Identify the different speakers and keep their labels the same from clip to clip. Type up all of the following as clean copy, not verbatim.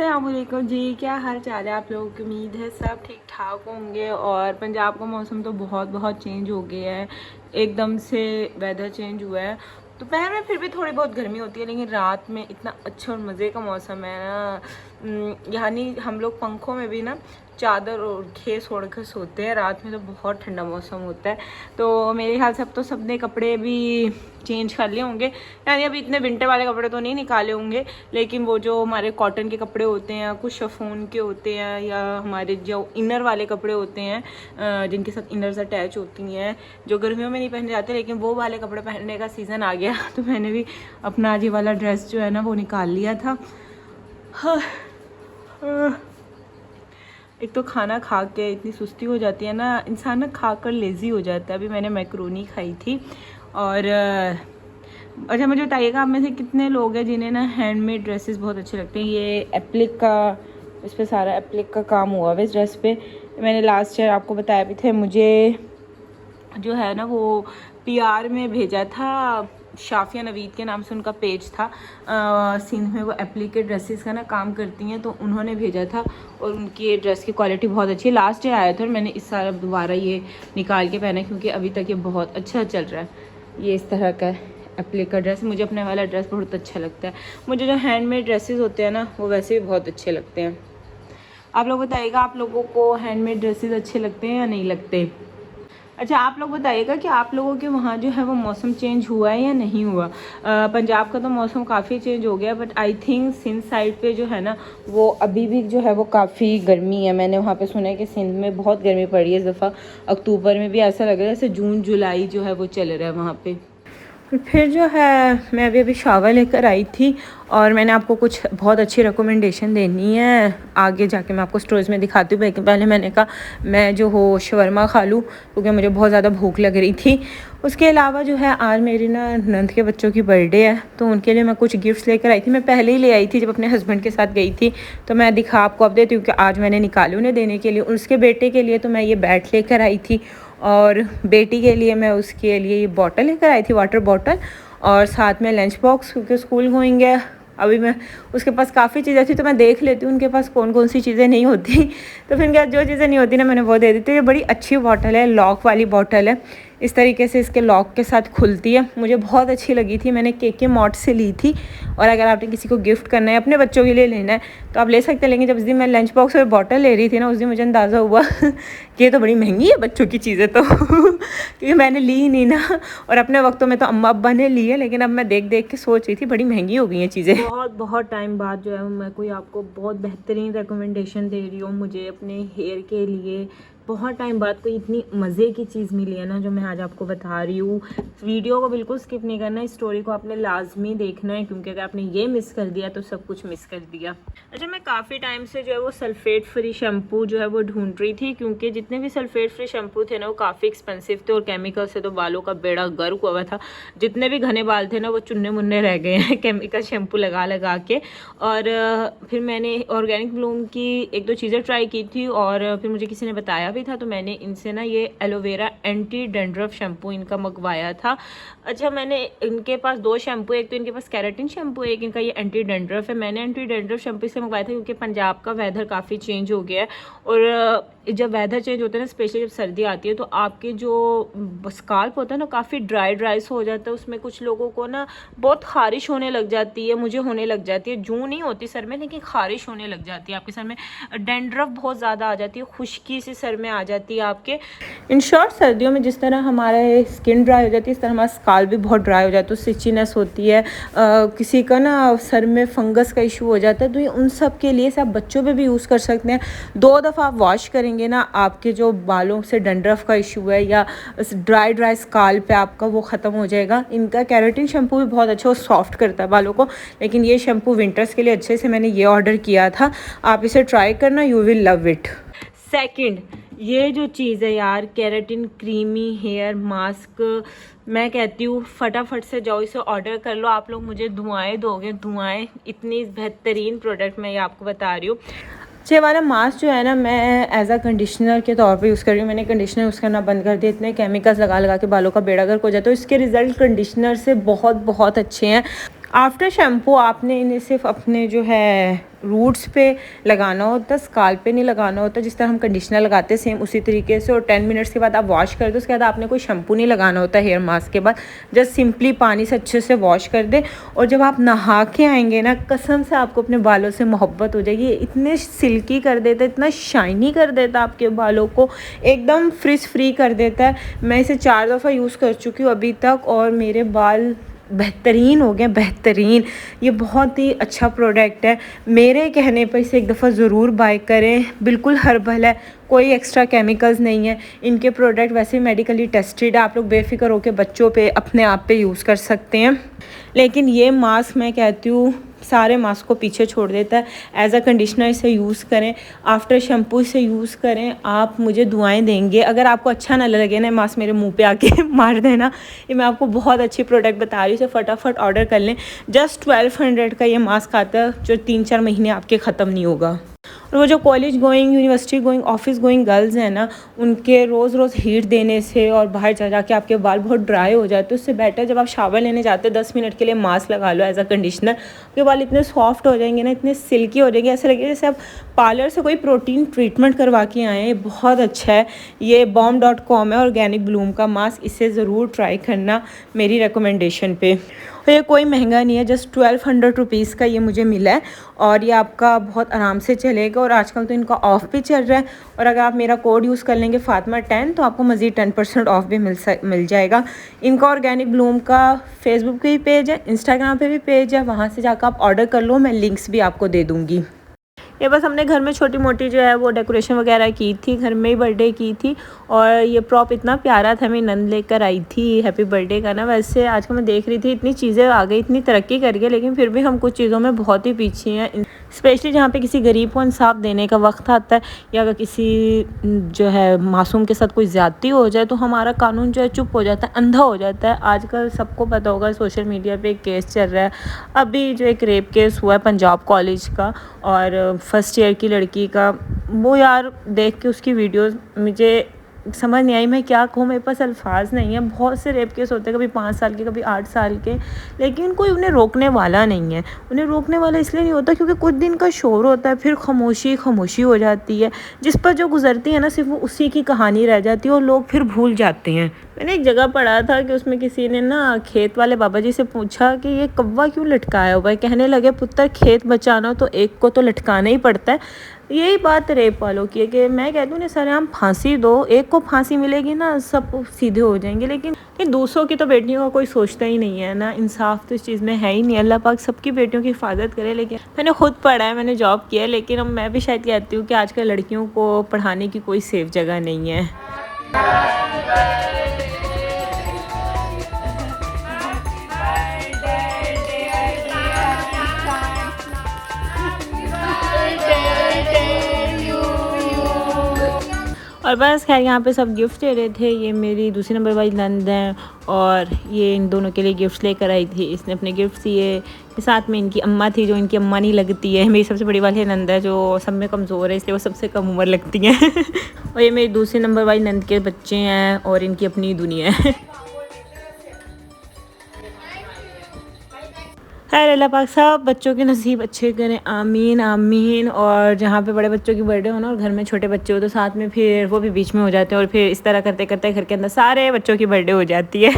Speaker 1: अस्सलाम वालेकुम जी, क्या हाल चाल है आप लोगों की। उम्मीद है सब ठीक ठाक होंगे। और पंजाब का मौसम तो बहुत बहुत चेंज हो गया है, एकदम से वेदर चेंज हुआ है। दोपहर में फिर भी थोड़ी बहुत गर्मी होती है, लेकिन रात में इतना अच्छा और मज़े का मौसम है ना। यानी हम लोग पंखों में भी ना चादर और खेस ओढ़ कर सोते हैं। रात में तो बहुत ठंडा मौसम होता है। तो मेरे ख्याल से अब तो सबने कपड़े भी चेंज कर लिए होंगे, यानी अभी इतने विंटर वाले कपड़े तो नहीं निकाले होंगे, लेकिन वो जो हमारे कॉटन के कपड़े होते हैं, कुछ शिफॉन के होते हैं, या हमारे जो इनर वाले कपड़े होते हैं जिनके साथ इनर्स अटैच होती हैं, जो गर्मियों में नहीं पहने जाते, लेकिन वो वाले कपड़े पहनने का सीज़न आ गया। तो मैंने भी अपना आज ये वाला ड्रेस जो है ना वो निकाल लिया था। एक तो खाना खा के इतनी सुस्ती हो जाती है ना, इंसान ना खा कर लेज़ी हो जाता है। अभी मैंने मैक्रोनी खाई थी। और अच्छा, मुझे बताइएगा आप में से कितने लोग हैं जिन्हें ना हैंडमेड ड्रेसेस बहुत अच्छे लगते हैं। ये एप्लिक का, इस पर सारा एप्लिक का काम हुआ है इस ड्रेस पे। मैंने लास्ट ईयर आपको बताया भी थे, मुझे जो है ना वो PR में भेजा था। शाफिया नवीद के नाम से उनका पेज था। सिंध में वो एप्लीकेट ड्रेसेस का ना काम करती हैं, तो उन्होंने भेजा था। और उनकी ये ड्रेस की क्वालिटी बहुत अच्छी है। लास्ट ईयर आया था और मैंने इस साल अब दोबारा ये निकाल के पहना, क्योंकि अभी तक ये बहुत अच्छा चल रहा है। ये इस तरह का एप्लीक का ड्रेस, मुझे अपने वाला ड्रेस बहुत अच्छा लगता है। मुझे जो हैंडमेड ड्रेसेस होते हैं ना वो वैसे भी बहुत अच्छे लगते हैं। आप लोग बताइएगा, आप लोगों को हैंडमेड ड्रेसेस अच्छे लगते हैं या नहीं लगते। अच्छा, आप लोग बताइएगा कि आप लोगों के वहाँ जो है वो मौसम चेंज हुआ है या नहीं हुआ। पंजाब का तो मौसम काफ़ी चेंज हो गया, but I think Sindh side पे जो है ना वो अभी भी जो है वो काफ़ी गर्मी है। मैंने वहाँ पे सुना है कि सिंध में बहुत गर्मी पड़ी है इस दफ़ा। अक्टूबर में भी ऐसा लग रहा है जैसे जून जुलाई जो है वो चल रहा है वहाँ पे। फिर जो है मैं अभी शावर लेकर आई थी, और मैंने आपको कुछ बहुत अच्छी रिकमेंडेशन देनी है। आगे जाके मैं आपको स्टोरीज़ में दिखाती हूँ, लेकिन पहले मैंने कहा मैं जो हो शवरमा खा लूँ, क्योंकि मुझे बहुत ज़्यादा भूख लग रही थी। उसके अलावा जो है आज मेरी ना नंद के बच्चों की बर्थडे है, तो उनके लिए मैं कुछ गिफ्ट्स लेकर आई थी। मैं पहले ही ले आई थी जब अपने हस्बैंड के साथ गई थी, तो मैं दिखा आपको अब देती हूँ कि आज मैंने निकाली उन्हें देने के लिए। उसके बेटे के लिए तो मैं ये बैट लेकर आई थी, और बेटी के लिए मैं उसके लिए ये बॉटल लेकर आई थी, वाटर बॉटल, और साथ में लंच बॉक्स, क्योंकि स्कूल गोइंग है। अभी मैं उसके पास काफ़ी चीज़ें थी, तो मैं देख लेती हूँ उनके पास कौन कौन सी चीज़ें नहीं होती। तो फिर क्या, जो चीज़ें नहीं होती ना मैंने वो दे दी। तो ये बड़ी अच्छी बॉटल है, लॉक वाली बॉटल है। इस तरीके से इसके लॉक के साथ खुलती है, मुझे बहुत अच्छी लगी थी। मैंने KK मॉट से ली थी। और अगर आपने किसी को गिफ्ट करना है, अपने बच्चों के लिए लेना है, तो आप ले सकते हैं। लेकिन जब उस दिन मैं लंच बॉक्स और बॉटल ले रही थी ना, उस दिन मुझे अंदाज़ा हुआ कि ये तो बड़ी महंगी है बच्चों की चीज़ें तो क्योंकि मैंने ली ही नहीं ना। और अपने वक्तों में तो अम्मा अब्बा ने ली है, लेकिन अब मैं देख देख के सोच रही थी बड़ी महंगी हो गई हैं चीज़ें। बहुत टाइम बाद जो है मैं कोई आपको बहुत बेहतरीन रिकमेंडेशन दे रही हूँ। मुझे अपने हेयर के लिए बहुत टाइम बाद कोई इतनी मज़े की चीज़ मिली है ना, जो मैं आज आपको बता रही हूँ। वीडियो को बिल्कुल स्किप नहीं करना, इस स्टोरी को आपने लाजमी देखना है, क्योंकि अगर आपने ये मिस कर दिया तो सब कुछ मिस कर दिया। अच्छा, मैं काफ़ी टाइम से जो है वो सल्फेट फ्री शैम्पू जो है वो ढूंढ रही थी, क्योंकि जितने भी सल्फेट फ्री शैम्पू थे ना वो काफ़ी एक्सपेंसिव थे, और केमिकल से तो बालों का बेड़ा गर्क हुआ था। जितने भी घने बाल थे ना वो चुन्ने मुन्ने रह गए हैं केमिकल शैम्पू लगा लगा के। और फिर मैंने ऑर्गेनिक ब्लूम की एक दो चीज़ें ट्राई की थी, और फिर मुझे किसी ने बताया भी था, तो मैंने इनसे ना ये एलोवेरा एंटी डैंड्रफ शैम्पू इनका मंगवाया था। अच्छा, मैंने इनके पास दो शैम्पू, एक तो इनके पास केराटिन शैम्पू, एक इनका ये एंटी डैंड्रफ है। मैंने एंटी डैंड्रफ शैम्पू से मंगवाया था, क्योंकि पंजाब का वेदर काफ़ी चेंज हो गया है। और जब वेदर चेंज होता है ना, स्पेशली जब सर्दी आती है, तो आपके जो स्काल्प होता है ना काफ़ी ड्राई से हो जाता है। उसमें कुछ लोगों को ना बहुत खारिश होने लग जाती है, मुझे होने लग जाती है। जूं नहीं होती सर में, लेकिन खारिश होने लग जाती है आपके सर में। डैंड्रफ बहुत ज़्यादा आ जाती है, खुश्की सी सर में आ जाती है आपके। इन शॉर्ट, सर्दियों में जिस तरह हमारे स्किन ड्राई हो जाती है, इस तरह हमारा स्काल्प भी बहुत ड्राई हो जाता है, सिचीनेस होती है। किसी का ना सर में फंगस का इशू हो जाता है, तो ये उन सब के लिए से आप बच्चों पे भी यूज़ कर सकते हैं। 2 दफ़ा आप वॉश करेंगे ना, आपके जो बालों से डैंड्रफ का इशू है या ड्राई स्काल्प पे आपका, वो ख़त्म हो जाएगा। इनका केराटिन शैम्पू भी बहुत अच्छा, वो सॉफ्ट करता है बालों को। लेकिन ये शैम्पू विंटर्स के लिए अच्छे से मैंने ये ऑर्डर किया था। आप इसे ट्राई करना, you will love it. Second, ये जो चीज़ है यार, केराटिन क्रीमी हेयर मास्क, मैं कहती हूँ फटाफट से जाओ इसे ऑर्डर कर लो। आप लोग मुझे दुआएं दोगे, दुआएं। इतनी बेहतरीन प्रोडक्ट मैं ये आपको बता रही हूँ। ये वाला मास्क जो है ना, मैं एज अ कंडीशनर के तौर पे यूज़ कर रही हूँ। मैंने कंडीशनर यूज़ करना बंद कर दिया, इतने केमिकल्स लगा लगा के बालों का बेड़ा गर्क हो जाता है। तो इसके रिज़ल्ट कंडीशनर से बहुत बहुत अच्छे हैं। आफ्टर शैम्पू आपने इन्हें सिर्फ अपने जो है रूट्स पे लगाना होता है, स्काल्प पे नहीं लगाना होता। जिस तरह हम कंडीशनर लगाते हैं सेम उसी तरीके से, और 10 मिनट्स के बाद आप वॉश कर दो। उसके बाद आपने कोई शैम्पू नहीं लगाना होता हेयर मास्क के बाद, जस्ट सिंपली पानी से अच्छे से वॉश कर दे। और जब आप नहा के आएंगे ना, कसम से आपको अपने बालों से मोहब्बत हो जाएगी। इतने सिल्की कर देता है, इतना शाइनी कर देता है, आपके बालों को एकदम फ्रिज फ्री कर देता है। मैं इसे 4 दफ़ा यूज़ कर चुकी हूँ अभी तक, और मेरे बाल बेहतरीन हो गए, बेहतरीन। ये बहुत ही अच्छा प्रोडक्ट है, मेरे कहने पर इसे एक दफ़ा ज़रूर बाय करें। बिल्कुल हर्बल है, कोई एक्स्ट्रा केमिकल्स नहीं है। इनके प्रोडक्ट वैसे मेडिकली टेस्टेड है, आप लोग बेफिक्र होकर बच्चों पे अपने आप पे यूज़ कर सकते हैं। लेकिन ये मास्क मैं कहती हूँ सारे मास्क को पीछे छोड़ देता है। एज अ कंडीशनर इसे यूज़ करें, आफ्टर शैम्पू इसे यूज़ करें, आप मुझे दुआएं देंगे। अगर आपको अच्छा ना लगे ना मास्क, मेरे मुंह पे आके मार देना। ये मैं आपको बहुत अच्छी प्रोडक्ट बता रही हूँ, इसे फटाफट ऑर्डर कर लें। जस्ट 1200 का ये मास्क आता है, जो 3-4 महीने आपके ख़त्म नहीं होगा। और वो जो college going, university going, office going girls हैं ना, उनके रोज़ रोज़ हीट देने से और बाहर जा जाके आपके बाल बहुत ड्राई हो जाते हैं। उससे बेटर जब आप शावर लेने जाते हैं 10 मिनट के लिए मास्क लगा लो एज अ कंडीशनर। आपके बाल इतने सॉफ्ट हो जाएंगे ना, इतने सिल्की हो जाएंगे, ऐसे लगेगा जैसे आप पार्लर से कोई प्रोटीन ट्रीटमेंट करवा के आए हैं। ये बहुत अच्छा है, ये bomb.com है, ऑर्गेनिक ब्लूम का मास्क। इसे ज़रूर ट्राई करना मेरी रिकमेंडेशन पे। और ये कोई महंगा नहीं है, जस्ट 1200 रुपीज़ का ये मुझे मिला है, और ये आपका बहुत आराम से चलेगा। और आजकल तो इनका ऑफ़ भी चल रहा है, और अगर आप मेरा कोड यूज़ कर लेंगे फातिमा 10 तो आपको मज़ीद 10% ऑफ़ भी मिल जाएगा। इनका ऑर्गेनिक ब्लूम का फेसबुक पे भी पेज है, इंस्टाग्राम पे भी पेज है, वहाँ से जाकर आप ऑर्डर कर लो, मैं लिंक्स भी आपको दे दूँगी। ये बस हमने घर में छोटी मोटी जो है वो डेकोरेशन वगैरह की थी, घर में ही बर्थडे की थी। और ये प्रॉप इतना प्यारा था, मेरी नंद लेकर आई थी हैप्पी बर्थडे का ना। वैसे आजकल मैं देख रही थी इतनी चीज़ें आ गई, इतनी तरक्की कर गई, लेकिन फिर भी हम कुछ चीज़ों में बहुत ही पीछे हैं। स्पेशली जहाँ पे किसी गरीब को इंसाफ देने का वक्त आता है, या अगर किसी जो है मासूम के साथ कोई ज़्यादती हो जाए, तो हमारा कानून जो है चुप हो जाता है, अंधा हो जाता है। आजकल सबको पता होगा सोशल मीडिया पे एक केस चल रहा है, अभी जो एक रेप केस हुआ है पंजाब कॉलेज का, और फर्स्ट ईयर की लड़की का। वो यार देख के उसकी वीडियोस मुझे समझ नहीं आई, मैं क्या कहूँ, मेरे पास अल्फाज नहीं है। बहुत से रेप केस होते हैं, कभी 5 साल के, कभी 8 साल के, लेकिन कोई उन्हें रोकने वाला नहीं है। उन्हें रोकने वाला इसलिए नहीं होता क्योंकि कुछ दिन का शोर होता है, फिर खामोशी हो जाती है। जिस पर जो गुजरती है ना, सिर्फ वो उसी की कहानी रह जाती है, और लोग फिर भूल जाते हैं। मैंने एक जगह पढ़ा था कि उसमें किसी ने ना खेत वाले बाबा जी से पूछा कि ये कौवा क्यों लटकाया हुआ है। कहने लगे, पुत्र खेत बचाना तो एक को तो लटकाना ही पड़ता है। यही बात रेप वालों की है कि मैं कहती हूँ सरेआम फांसी दो, एक को फांसी मिलेगी ना, सब सीधे हो जाएंगे। लेकिन दूसरों की तो बेटियों का कोई सोचता ही नहीं है ना, इंसाफ तो इस चीज़ में है ही नहीं। अल्लाह पाक सबकी बेटियों की हिफाजत करे। लेकिन मैंने खुद पढ़ा है, मैंने जॉब किया है, लेकिन अब मैं भी शायद कहती हूँ कि आजकल लड़कियों को पढ़ाने की कोई सेफ जगह नहीं है। और बस खैर यहाँ पे सब गिफ्ट दे रहे थे। ये मेरी दूसरी नंबर वाली नंद हैं, और ये इन दोनों के लिए गिफ्ट लेकर आई थी। इसने अपने गिफ्ट दिए, साथ में इनकी अम्मा थी जो इनकी अम्मा नहीं लगती है। मेरी सबसे बड़ी वाली नंद है जो सब में कमज़ोर है, इसलिए वो सबसे कम उम्र लगती हैं। और ये मेरी दूसरी नंबर वाली नंद के बच्चे हैं, और इनकी अपनी दुनिया है। खैर अल्लाह पाक सब बच्चों के नसीब अच्छे करें, आमीन आमीन। और जहाँ पे बड़े बच्चों की बर्थडे हो ना, और घर में छोटे बच्चे हो, तो साथ में फिर वो भी बीच में हो जाते हैं, और फिर इस तरह करते करते घर के अंदर सारे बच्चों की बर्थडे हो जाती है।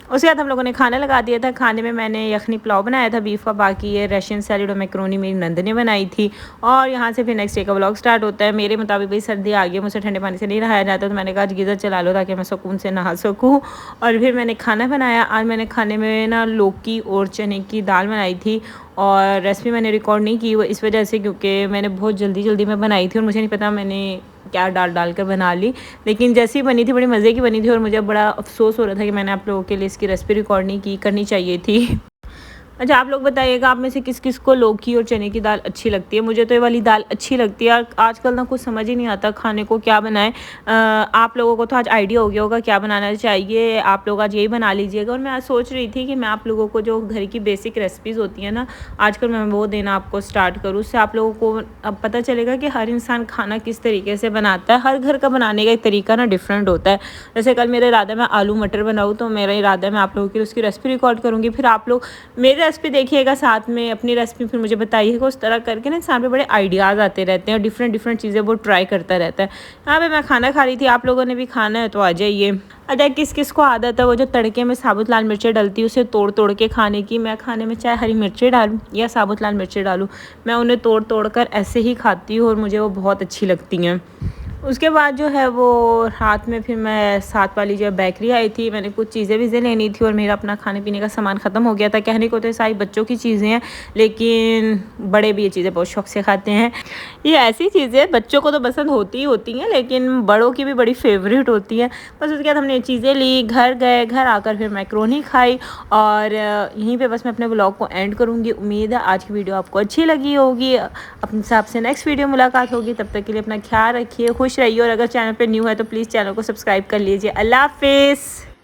Speaker 1: उसके बाद हम लोगों ने खाना लगा दिया था। खाने में मैंने यखनी पुलाव बनाया था बीफ का, बाकी ये रशियन सैलेड और मैक्रोनी मेरी नंद ने बनाई थी। और यहाँ से फिर नेक्स्ट डे का व्लॉग स्टार्ट होता है। मेरे मुताबिक भाई सर्दी आ गई, मुझसे ठंडे पानी से नहीं नहाया जाता, तो मैंने कहा गीज़र चला लो ताकि मैं सुकून से नहा सकूँ। और फिर मैंने खाना बनाया। आज मैंने खाने में ना लौकी और चने की दाल बनाई थी, और रेसिपी मैंने रिकॉर्ड नहीं की वो इस वजह से क्योंकि मैंने बहुत जल्दी में बनाई थी, और मुझे नहीं पता मैंने क्या डाल कर बना ली। लेकिन जैसी बनी थी बड़ी मज़े की बनी थी, और मुझे बड़ा अफसोस हो रहा था कि मैंने आप लोगों के लिए इसकी रेसिपी रिकॉर्ड नहीं की, करनी चाहिए थी। अच्छा आप लोग बताइएगा आप में से किस किस को लौकी और चने की दाल अच्छी लगती है। मुझे तो ये वाली दाल अच्छी लगती है। और आजकल ना कुछ समझ ही नहीं आता खाने को क्या बनाएं। आप लोगों को तो आज आइडिया हो गया होगा क्या बनाना चाहिए, आप लोग आज यही बना लीजिएगा। और मैं आज सोच रही थी कि मैं आप लोगों को जो घर की बेसिक रेसिपीज़ होती हैं ना, आजकल मैं वो देना आपको स्टार्ट करूँ। उससे आप लोगों को अब पता चलेगा कि हर इंसान खाना किस तरीके से बनाता है। हर घर का बनाने का एक तरीका ना डिफरेंट होता है। जैसे कल मेरा इरादा मैं आलू मटर बनाऊँ, तो मेरा इरादा मैं आप लोगों की उसकी रेसिपी रिकॉर्ड करूँगी। फिर आप लोग मेरे रेसिपी देखिएगा साथ में, अपनी रेसिपी फिर मुझे बताइएगा। उस तरह करके ना इंसान पे बड़े आइडियाज़ आते रहते हैं और डिफरेंट चीज़ें वो ट्राई करता रहता है। यहाँ पे मैं खाना खा रही थी, आप लोगों ने भी खाना है तो आ जाइए। अच्छा, किस किस को आदत है वो जो तड़के में साबुत लाल मिर्चें डलती है उसे तोड़ तोड़ के खाने की। मैं खाने में चाहे हरी मिर्चें डालूँ या साबुत लाल मिर्चें डालूँ, मैं उन्हें तोड़ तोड़ कर ऐसे ही खाती हूँ और मुझे वो बहुत अच्छी लगती हैं। उसके बाद जो है वो रात में फिर मैं साथ वाली जो बेकरी आई थी, मैंने कुछ चीज़ें वीज़ें लेनी थी और मेरा अपना खाने पीने का सामान ख़त्म हो गया था। कहने को तो सारी बच्चों की चीज़ें हैं, लेकिन बड़े भी ये चीज़ें बहुत शौक से खाते हैं। ये ऐसी चीज़ें बच्चों को तो पसंद होती ही होती हैं, लेकिन बड़ों की भी बड़ी फेवरेट होती है। बस उसके बाद हमने ये चीज़ें ली, घर गए, घर आकर फिर मैक्रोनी खाई और यहीं पर बस मैं अपने ब्लॉग को एंड करूँगी। उम्मीद है आज की वीडियो आपको अच्छी लगी होगी। अपने हिसाब से नेक्स्ट वीडियो मुलाकात होगी, तब तक के लिए अपना ख्याल रखिए, खुश रहिए और अगर चैनल पे न्यू है तो प्लीज़ चैनल को सब्सक्राइब कर लीजिए। अल्लाह हाफिज़।